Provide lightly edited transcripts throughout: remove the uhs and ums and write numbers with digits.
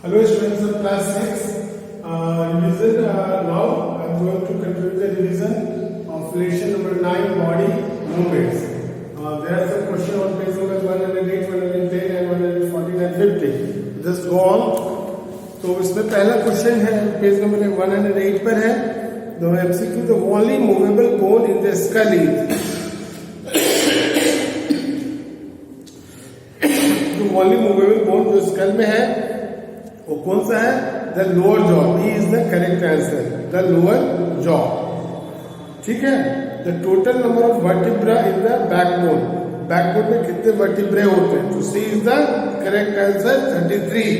Hello students of class 6. Revision now I am going to continue the revision of lesson number 9 body movements. There are some questions on page number 108, 110 and 114 and 50. Just go on. तो इसमें पहला question है page number 108 पर है. The MCQ, the only movable bone in the skull is the only movable bone जो skull में है वो कौन सा है? The lower jaw. B is the correct answer. The lower jaw. ठीक है. The total number of vertebra in the backbone. Backbone में कितने वर्टिब्रे होते हैं? तो C is the correct answer. 33.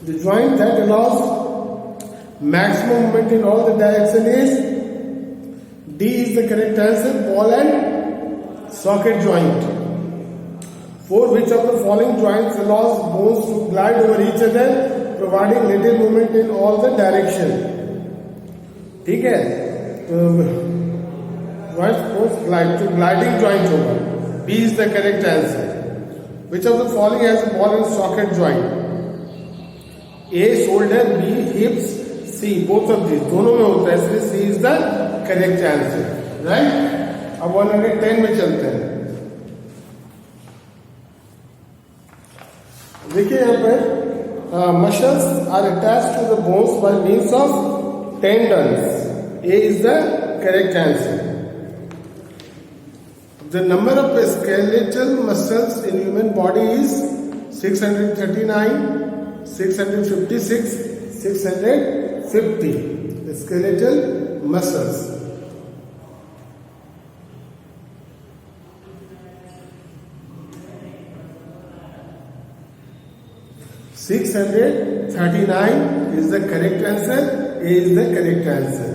The joint that allows maximum movement in all the direction is D is the correct answer. Ball and socket joint. For which of the following joints allows bones to glide over each other, providing little movement in all the direction? ठीक है. Joints bones glide. तो gliding joint होगा. B is the correct answer. Which of the following has a ball and socket joint? A shoulder, B hips, C both of these. दोनों में होता है, इसलिए C is the correct answer. Right? अब 110 में चलते हैं. देखिए यहाँ पर muscles are attached to the bones by means of tendons. A is the correct answer. The number of skeletal muscles in human body is 639, 656, 650. The skeletal muscles. (639) is the correct answer. A is the correct answer.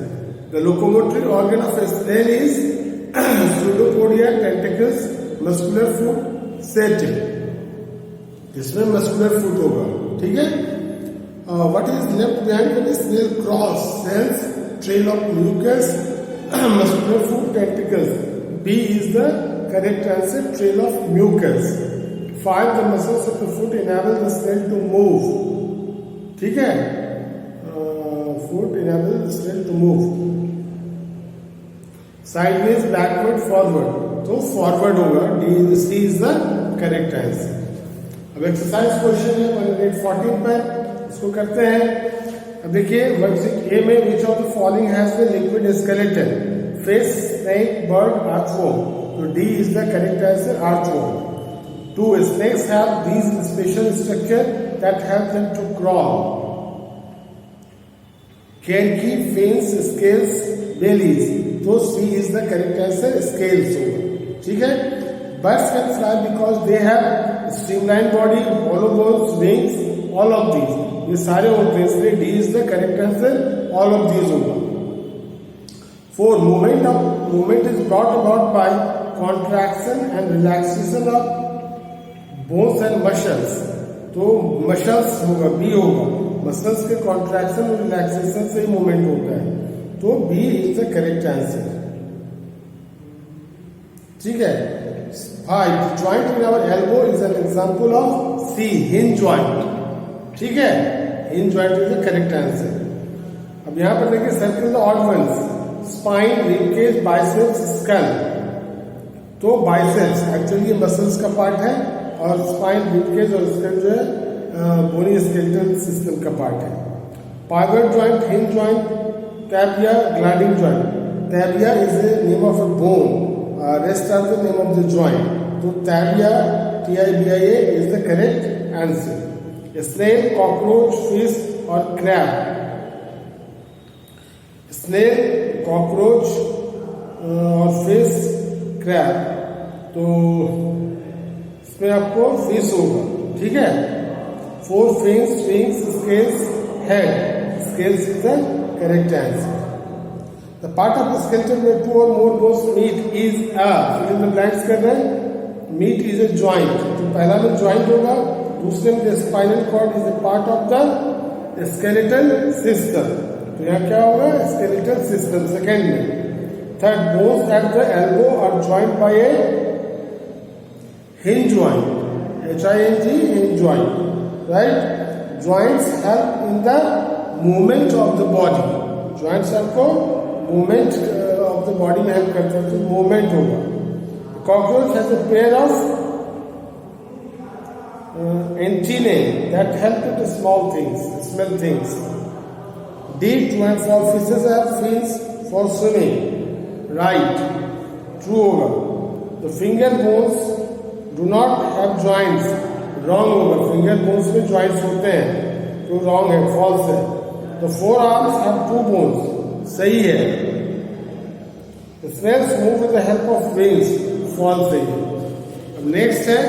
The locomotory organ of a snail is pseudopodia, tentacles, muscular foot, setae. इसमें muscular foot होगा. ठीक है. What is left behind when the snail cross? Cells, trail of mucus, muscular foot, tentacles. B is the correct answer. Trail of mucus. 5. The muscles of the foot enable the snail to move. ठीक है. Foot enable the snail to move. Sideways, backward, forward. तो forward होगा. C is the correct answer. अब exercise question है 114 पर. इसको करते हैं. अब देखिए वर्कशीट ए में which of the following has the liquid skeleton? Fish, snake, bird, earthworm. तो D is the correct answer. Earthworm. 2. Snakes have these special structure that help them to crawl. Cerci, fins, scales, bellies. तो C is the correct answer. Scales. ठीक है. Birds can fly because they have streamlined body, hollow bones, wings, all of these. ये सारे होते हैं, इसलिए D is the correct answer. All of these होगा. 4. Movement is brought about by contraction and relaxation of bones and muscles. तो muscles होगा, B होगा. muscles के contraction और relaxation से ही movement होता है. तो B is the correct answer. ठीक है. 5. The joint in our elbow is an example of C. Hinge joint. ठीक है. Hinge joint is the correct answer. अब यहां पर देखिए circle the odd ones. Spine, ribcage, biceps, skull. तो biceps actually ये मसल्स का पार्ट है और स्पाइन, रिबकेज और स्कल जो है बोनी स्केलेटल सिस्टम का पार्ट है. Pivot joint, hinge joint, tibia, gliding joint. Tibia is the name of a bone. Rest are the name of the joint. तो tibia, TIBIA is the correct answer. Snail, cockroach, fish और crab. Snail, cockroach और fish, crab. तो इसमें आपको fish होगा. ठीक है. 4. fins, wings, scales, head. Scales is the correct answer. The part of the skeleton where 2 or more bones meet is a. fill in the blanks कर रहे हैं. Meet is a joint. तो पहला में joint होगा. दूसरे में the spinal cord is a part of the skeletal system. तो यहाँ क्या होगा? skeletal system. सेकेंड में. Third, bones at the elbow are joined by a hinge joint, H-I-N-G, hinge joint, right? Joints help in the movement of the body. Joints आपको movement of the body में help करते हैं, तो movement होगा. Cockroach has a pair of antennae that help with the small things, smell things. Deep joints for fishes have fins for swimming. Right. True होगा. The finger bones do not have joints. Wrong होगा. Finger bones में joints होते हैं. तो wrong है, false है. The forearms have 2 bones. सही है. The snails move with the help of wings. False है. अब next है.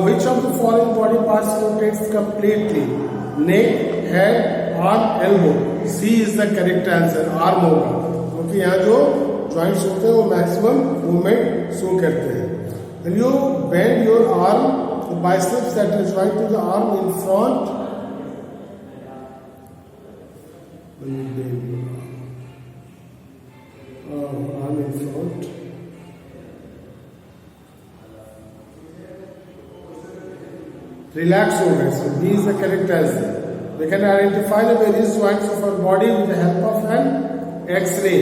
Which of the following body parts rotates completely? Neck, head, arm, elbow. C is the correct answer. Arm होगा. क्योंकि यहाँ जो joints होते हैं वो maximum movement show करते हैं. When you bend your arm, the biceps that is joined to the arm in front. When you bend your arm in front. Relax over. So B is the correct answer. We can identify the various joints of our body with the help of an X-ray.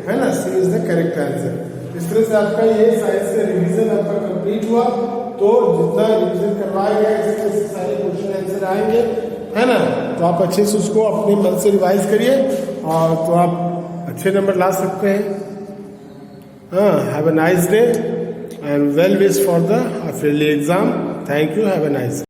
है ना? C is the correct answer. इस तरह से आपका ये science का revision आपका complete हुआ. तो जितना रिवीजन करवाया गया इस तरह से सारे क्वेश्चन आंसर आएंगे, है ना? तो आप अच्छे से उसको अपने मन से रिवाइज करिए और तो आप अच्छे नंबर ला सकते हैं. हाँ, have a nice day and well wish for the friendly exam. Thank you. Have a nice day.